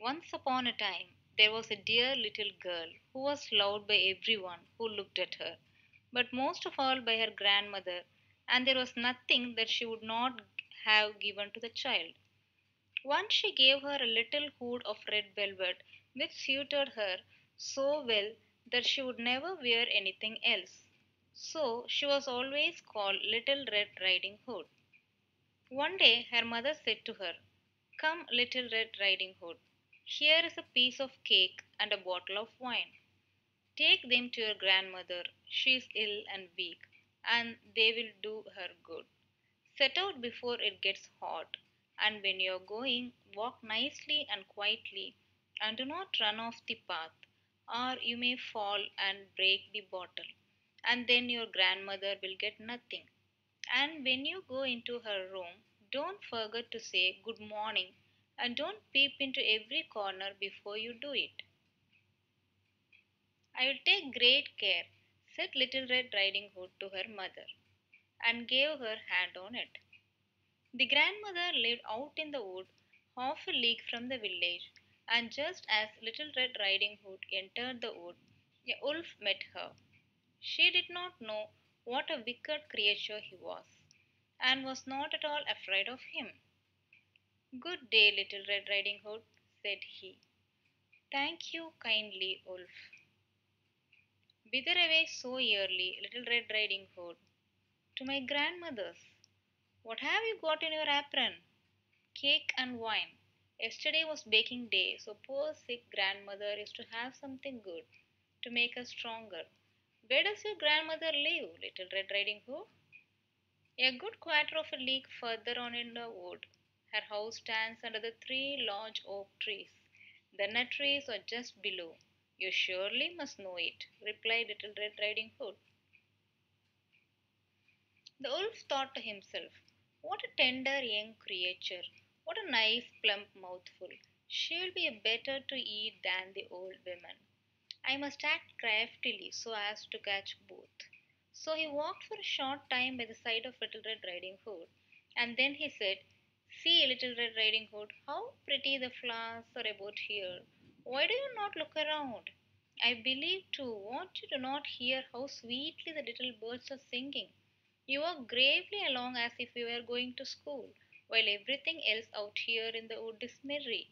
Once upon a time, there was a dear little girl who was loved by everyone who looked at her, but most of all by her grandmother, and there was nothing that she would not have given to the child. Once she gave her a little hood of red velvet which suited her so well that she would never wear anything else. So she was always called Little Red Riding Hood. One day her mother said to her, "Come, Little Red Riding Hood, here is a piece of cake and a bottle of wine. Take them to your grandmother. She is ill and weak, and they will do her good. Set out before it gets hot, and when you are going, walk nicely and quietly, and do not run off the path, or you may fall and break the bottle, and then your grandmother will get nothing. And when you go into her room, don't forget to say good morning, and don't peep into every corner before you do it." "I will take great care," said Little Red Riding Hood to her mother, and gave her hand on it. The grandmother lived out in the wood, half a league from the village, and just as Little Red Riding Hood entered the wood, a wolf met her. She did not know what a wicked creature he was, and was not at all afraid of him. "Good day, Little Red Riding Hood," said he. "Thank you kindly, Wolf." "Whither away so early, Little Red Riding Hood?" "To my grandmother's." "What have you got in your apron?" "Cake and wine. Yesterday was baking day, so poor sick grandmother is to have something good, to make her stronger." "Where does your grandmother live, Little Red Riding Hood?" "A good quarter of a league further on in the wood. Her house stands under the three large oak trees. The nut trees are just below. You surely must know it," replied Little Red Riding Hood. The wolf thought to himself, "What a tender young creature! What a nice plump mouthful! She will be better to eat than the old women. I must act craftily so as to catch both." So he walked for a short time by the side of Little Red Riding Hood, and then he said, "See, Little Red Riding Hood, how pretty the flowers are about here. Why do you not look around? I believe, too, what you do not hear how sweetly the little birds are singing. You walk gravely along as if you were going to school, while everything else out here in the wood is merry."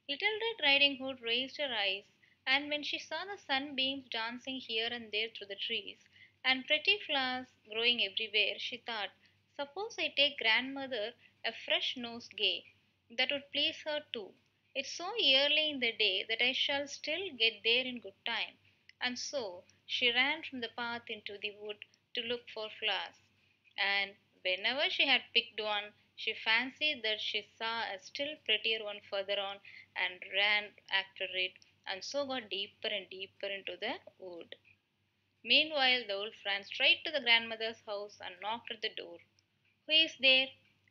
Little Red Riding Hood raised her eyes, and when she saw the sunbeams dancing here and there through the trees, and pretty flowers growing everywhere, she thought, "Suppose I take grandmother a fresh nosegay, that would please her too. It's so early in the day that I shall still get there in good time." And so she ran from the path into the wood to look for flowers, and whenever she had picked one, she fancied that she saw a still prettier one further on, and ran after it, and so got deeper and deeper into the wood. Meanwhile, the wolf ran straight to the grandmother's house and knocked at the door. "Who is there?"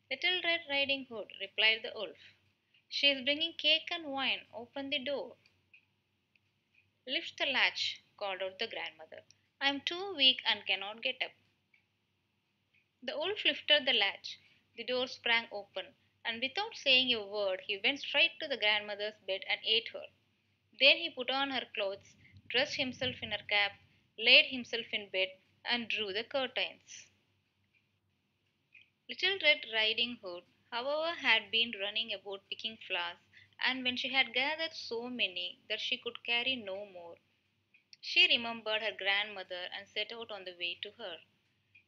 "Little Red Riding Hood," replied the wolf. "She is bringing cake and wine. Open the door." "Lift the latch," called out the grandmother. "I am too weak and cannot get up." The wolf lifted the latch. The door sprang open, and without saying a word he went straight to the grandmother's bed and ate her. Then he put on her clothes, dressed himself in her cap, laid himself in bed, and drew the curtains. Little Red Riding Hood, however, had been running about picking flowers, and when she had gathered so many that she could carry no more, she remembered her grandmother and set out on the way to her.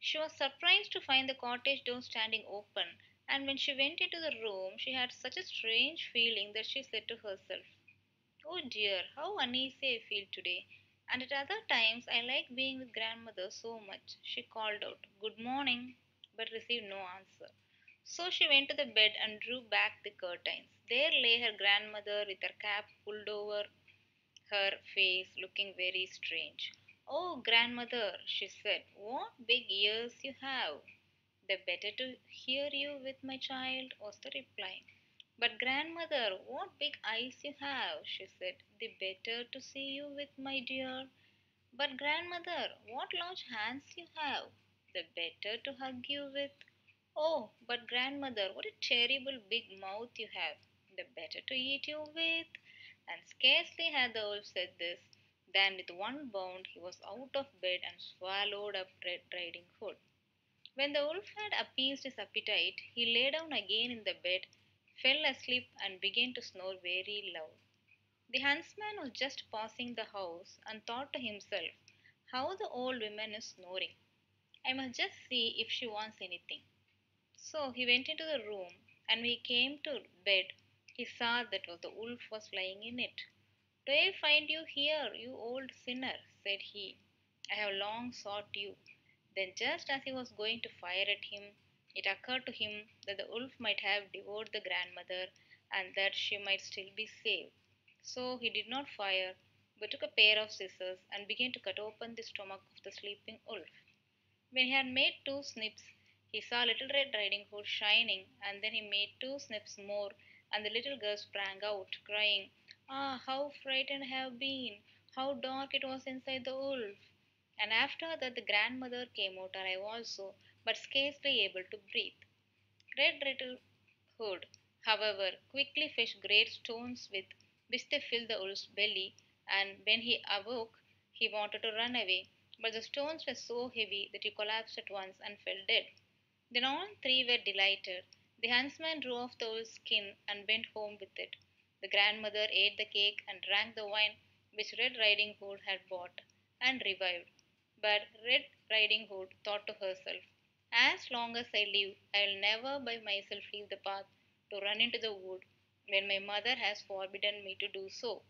She was surprised to find the cottage door standing open, and when she went into the room she had such a strange feeling that she said to herself, "Oh dear, how uneasy I feel today, and at other times I like being with grandmother so much." She called out, "Good morning," but received no answer. So she went to the bed and drew back the curtains. There lay her grandmother with her cap pulled over her face, looking very strange. "Oh, grandmother," she said, "what big ears you have!" "The better to hear you with, my child," was the reply. "But, grandmother, what big eyes you have!" she said. "The better to see you with, my dear." "But, grandmother, what large hands you have!" "The better to hug you with." "Oh, but, grandmother, what a terrible big mouth you have!" the better to eat you with. And scarcely had the wolf said this, than with one bound he was out of bed and swallowed up Red Riding Hood. When the wolf had appeased his appetite, he lay down again in the bed, fell asleep, and began to snore very loud. The huntsman was just passing the house and thought to himself, how the old woman is snoring. I must just see if she wants anything. So he went into the room, and when he came to bed, he saw that the wolf was lying in it. Do I find you here, you old sinner? Said he. I have long sought you. Then, just as he was going to fire at him, it occurred to him that the wolf might have devoured the grandmother and that she might still be saved. So he did not fire, but took a pair of scissors and began to cut open the stomach of the sleeping wolf. When he had made two snips, he saw Little Red Riding Hood shining, and then he made two snips more, and the little girl sprang out, crying, ah, how frightened I have been! How dark it was inside the wolf! And after that the grandmother came out alive also, but scarcely able to breathe. Red Riding Hood, however, quickly fetched great stones with which they filled the wolf's belly, and when he awoke he wanted to run away, but the stones were so heavy that he collapsed at once and fell dead. Then all three were delighted. The huntsman drew off the wolf's skin and went home with it. The grandmother ate the cake and drank the wine which Red Riding Hood had bought, and revived. But Red Riding Hood thought to herself, as long as I live, I will never by myself leave the path to run into the wood when my mother has forbidden me to do so.